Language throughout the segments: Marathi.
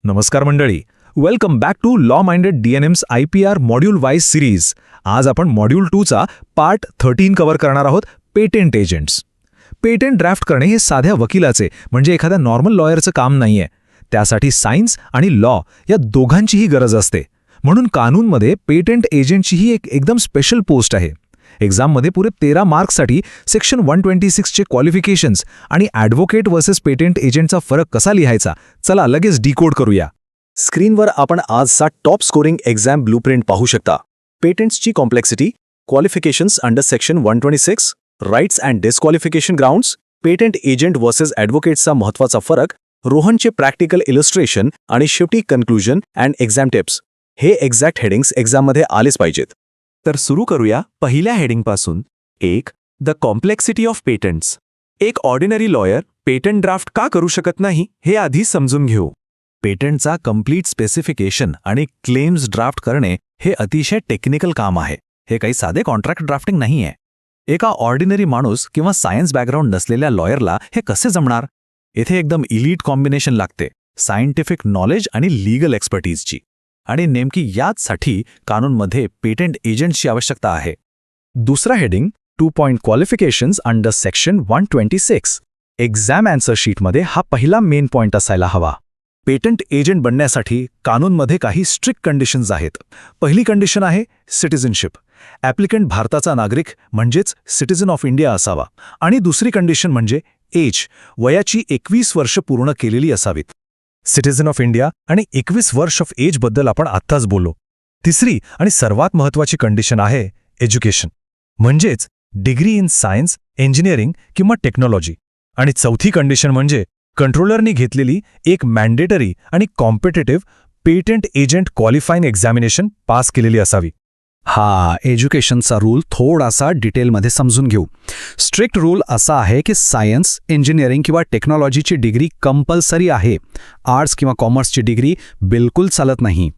नमस्कार मंडळी, welcome back to law minded DNM's IPR module wise series. आज आपण मॉड्यूल 2चा पार्ट 13 कव्हर करणार आहोत, पेटेंट एजंट्स. पेटेंट ड्राफ्ट करणे हे साध्या वकिलाचे म्हणजे एखाद्या नॉर्मल लॉयरचं काम नाहीये. त्यासाठी सायन्स आणि लॉ या दोघांचीही गरज असते. म्हणून कानूनमध्ये पेटेंट एजंटचीही एक एकदम स्पेशल पोस्ट आहे. एक्झाममध्ये पुरे 13 मार्क्ससाठी सेक्शन 126 चे क्वालिफिकेशन्स आणि ॲडव्होकेट वर्सेस पेटेंट एजंटचा फरक कसा लिहायचा, चला लगेच डिकोड करूया. स्क्रीनवर आपण आजचा टॉप स्कोरिंग एक्झाम ब्लूप्रिंट पाहू शकता. पेटेंट्सची complexity, qualifications under section 126, rights and disqualification grounds, patent agent versus ॲडव्होकेटचा महत्त्वाचा फरक, रोहनचे प्रॅक्टिकल इलस्ट्रेशन आणि शेवटी कन्क्लुजन अँड एक्झाम टिप्स. हे एक्झॅक्ट हेडिंग्स एक्झाममध्ये आलेच पाहिजेत. तर सुरू करूया पहिल्या हेडिंगपासून. 1. The complexity of patents. एक ऑर्डिनरी लॉयर पेटंट ड्राफ्ट का करू शकत नाही हे आधी समजून घेऊ. पेटंटचा कम्प्लीट स्पेसिफिकेशन आणि क्लेम्स ड्राफ्ट करणे हे अतिशय टेक्निकल काम आहे. हे काही साधे कॉन्ट्रॅक्ट ड्राफ्टिंग नाही आहे. एका ऑर्डिनरी माणूस किंवा सायन्स बॅकग्राऊंड नसलेल्या लॉयरला हे कसे जमणार? येथे एकदम इलीट कॉम्बिनेशन लागते, सायंटिफिक नॉलेज आणि लीगल एक्सपर्टीजची. आणि नेमकी याचसाठी कानूनमध्ये पेटेंट एजंटची आवश्यकता आहे. दुसरा heading 2 point qualifications under section 126. Exam answer शीटमध्ये हा पहिला मेन पॉइंट असायला हवा. पेटंट एजंट बनण्यासाठी कानूनमध्ये काही स्ट्रिक्ट कंडिशन्स आहेत. पहिली कंडिशन आहे सिटिझनशिप. ॲप्लिकंट भारताचा नागरिक म्हणजेच सिटिझन ऑफ इंडिया असावा. आणि दुसरी कंडिशन म्हणजे एज, वयाची 21 वर्ष पूर्ण केलेली असावीत. सिटिझन ऑफ इंडिया आणि 21 वर्ष ऑफ एजबद्दल आपण आत्ताच बोललो. तिसरी आणि सर्वात महत्त्वाची कंडिशन आहे एज्युकेशन, म्हणजेच डिग्री इन सायन्स, इंजिनिअरिंग किंवा टेक्नॉलॉजी. आणि चौथी कंडिशन म्हणजे कंट्रोलरनी घेतलेली एक मॅन्डेटरी आणि competitive patent agent qualifying examination pass केलेली असावी. हा एज्युकेशनचा रूल थोडासा डिटेलमध्ये समजून घेऊ. स्ट्रिक्ट रूल असा आहे की सायन्स, इंजिनिअरिंग किंवा टेक्नॉलॉजीची डिग्री कंपल्सरी आहे. आर्ट्स किंवा कॉमर्सची डिग्री बिलकुल चालत नाही.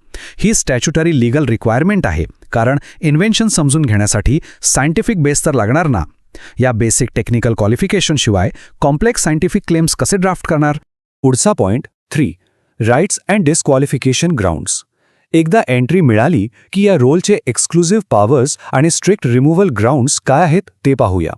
ही स्टॅच्युटरी लीगल रिक्वायरमेंट आहे, कारण इन्व्हेन्शन समजून घेण्यासाठी सायंटिफिक बेस तर लागणार ना. या बेसिक टेक्निकल क्वालिफिकेशनशिवाय कॉम्प्लेक्स सायंटिफिक क्लेम्स कसे ड्राफ्ट करणार? पुढचा point 3. Rights and disqualification grounds. एकदा एंट्री मिळाली की या रोलचे एक्सक्लुझिव्ह पॉवर्स आणि स्ट्रिक्ट रिमूव्हल ग्राउंड्स काय आहेत ते पाहूया.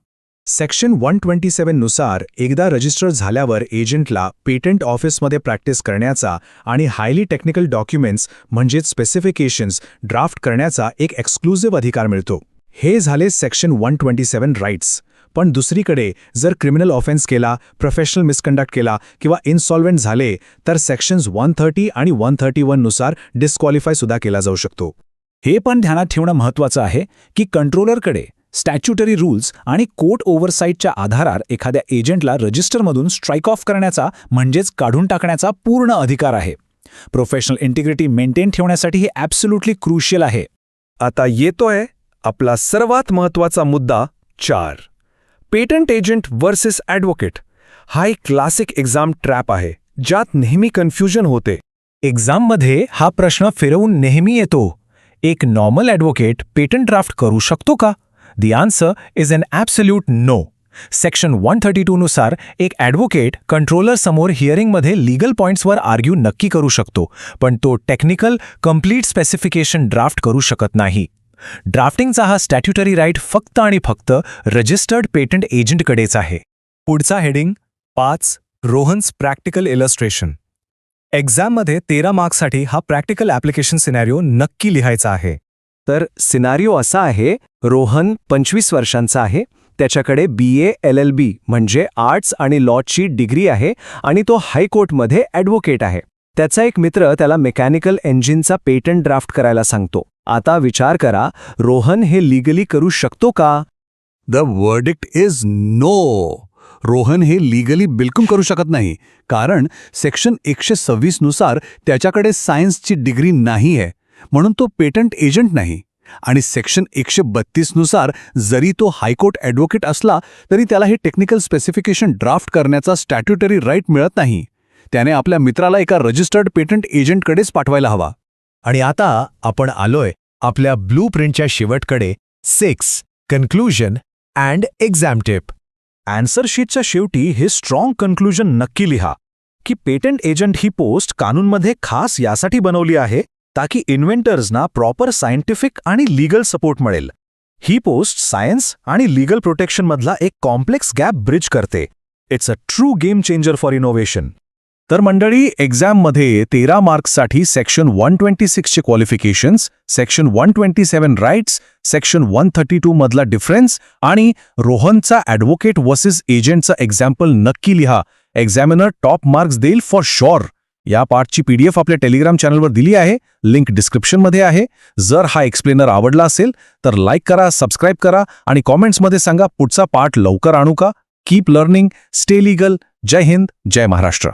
सेक्शन 127 नुसार एकदा रजिस्टर झाल्यावर एजंटला पेटंट ऑफिसमध्ये प्रॅक्टिस करण्याचा आणि हायली टेक्निकल डॉक्युमेंट्स म्हणजेच स्पेसिफिकेशन्स ड्राफ्ट करण्याचा एक एक्सक्लुझिव्ह अधिकार मिळतो. हे झाले सेक्शन 127 राईट्स. पण दुसरीकडे जर क्रिमिनल ऑफेन्स केला, प्रोफेशनल मिसकंडक्ट केला किंवा इनसॉल्व्हेंट झाले तर सेक्शन्स 130 आणि 131 नुसार डिस्क्वालिफाय सुद्धा केला जाऊ शकतो. हे पण ध्यानात ठेवणं महत्त्वाचं आहे की कंट्रोलरकडे स्टॅच्युटरी रूल्स आणि कोर्ट ओव्हरसाईटच्या आधारावर एखाद्या एजंटला रजिस्टरमधून स्ट्राईक ऑफ करण्याचा म्हणजेच काढून टाकण्याचा पूर्ण अधिकार आहे. प्रोफेशनल इंटिग्रिटी मेंटेन ठेवण्यासाठी हे ॲब्सोल्युटली क्रुशियल आहे. आता येतोय आपला सर्वात महत्त्वाचा मुद्दा 4. Patent agent versus advocate. हा एक क्लासिक एक्झाम ट्रॅप आहे, ज्यात नेहमी कन्फ्युजन होते. एक्झाममध्ये हा प्रश्न फिरवून नेहमी येतो. एक नॉर्मल ॲडव्होकेट पेटंट ड्राफ्ट करू शकतो का? The answer is an absolute no. Section 132 नुसार एक ॲडव्होकेट कंट्रोलर समोर हिअरिंगमध्ये लीगल पॉइंट्सवर आर्ग्यू नक्की करू शकतो, पण तो टेक्निकल कम्प्लीट स्पेसिफिकेशन ड्राफ्ट करू शकत नाही. ड्राफ्टिंगचा हा स्टॅट्युटरी राईट फक्त आणि फक्त रजिस्टर्ड पेटंट एजंटकडेच आहे. पुढचा हेडिंग 5. Rohan's practical illustration. एक्झाममध्ये 13 मार्क्ससाठी हा प्रॅक्टिकल ॲप्लिकेशन सिनॅरिओ नक्की लिहायचा आहे. तर सिनारिओ असा आहे, रोहन 25 वर्षांचा आहे. त्याच्याकडे BA LLB म्हणजे आर्ट्स आणि लॉची डिग्री आहे आणि तो हायकोर्टमध्ये ॲडव्होकेट आहे. त्याचा एक मित्र त्याला मेकॅनिकल इंजिनचा पेटंट ड्राफ्ट करायला सांगतो. आता विचार करा, रोहन हे लीगली करू शकतो का? The verdict is no. Rohan हे लीगली बिलकुल करू शकत नाही, कारण सेक्शन 126 नुसार त्याच्याकडे सायन्सची डिग्री नाही आहे, म्हणून तो पेटंट एजंट नाही. आणि सेक्शन 132 नुसार जरी तो हायकोर्ट ॲडव्होकेट असला तरी त्याला हे टेक्निकल स्पेसिफिकेशन ड्राफ्ट करण्याचा स्टॅट्युटरी राईट मिळत नाही. त्याने आपल्या मित्राला एका रजिस्टर्ड पेटंट एजंटकडेच पाठवायला हवा. आणि आता आपण आलोय आपल्या ब्लूप्रिंटच्या शेवटकडे. 6. Conclusion and exam tip. Answer शीटच्या शेवटी हे स्ट्रॉंग कन्क्लुजन नक्की लिहा. की पेटंट एजंट ही पोस्ट कानूनमध्ये खास यासाठी बनवली आहे ताकी इन्व्हेंटर्सना प्रॉपर सायंटिफिक आणि लीगल सपोर्ट मिळेल. ही पोस्ट सायन्स आणि लीगल प्रोटेक्शनमधला एक कॉम्प्लेक्स गॅप ब्रिज करते. It's a true game changer for innovation. तर मंडळी, एक्झाममध्ये 13 मार्क्ससाठी सेक्शन 126चे क्वालिफिकेशन्स, सेक्शन 127 राईट्स, सेक्शन 132 मधला डिफरन्स आणि रोहनचा ॲडव्होकेट वर्सेस एजंटचा एक्झाम्पल नक्की लिहा. एक्झामिनर टॉप मार्क्स देईल फॉर शुअर. या पार्टची PDF आपल्या टेलिग्राम चॅनलवर दिली आहे, लिंक डिस्क्रिप्शनमध्ये आहे. जर हा एक्सप्लेनर आवडला असेल तर लाईक करा, सबस्क्राईब करा आणि कॉमेंट्समध्ये सांगा पुढचा पार्ट लवकर आणू का. Keep learning, stay legal. जय हिंद, जय महाराष्ट्र.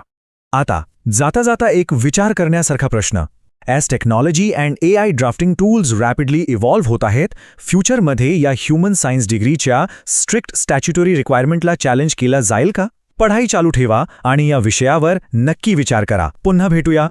आता जाता जाता एक विचार करण्यासारखा प्रश्न. As technology and AI drafting tools rapidly evolve होत आहेत, फ्युचरमध्ये या ह्युमन सायन्स डिग्रीच्या स्ट्रिक्ट स्टॅच्युटरी रिक्वायरमेंटला चॅलेंज केला जाईल का? पढाई चालू ठेवा आणि या विषयावर नक्की विचार करा. पुन्हा भेटूया.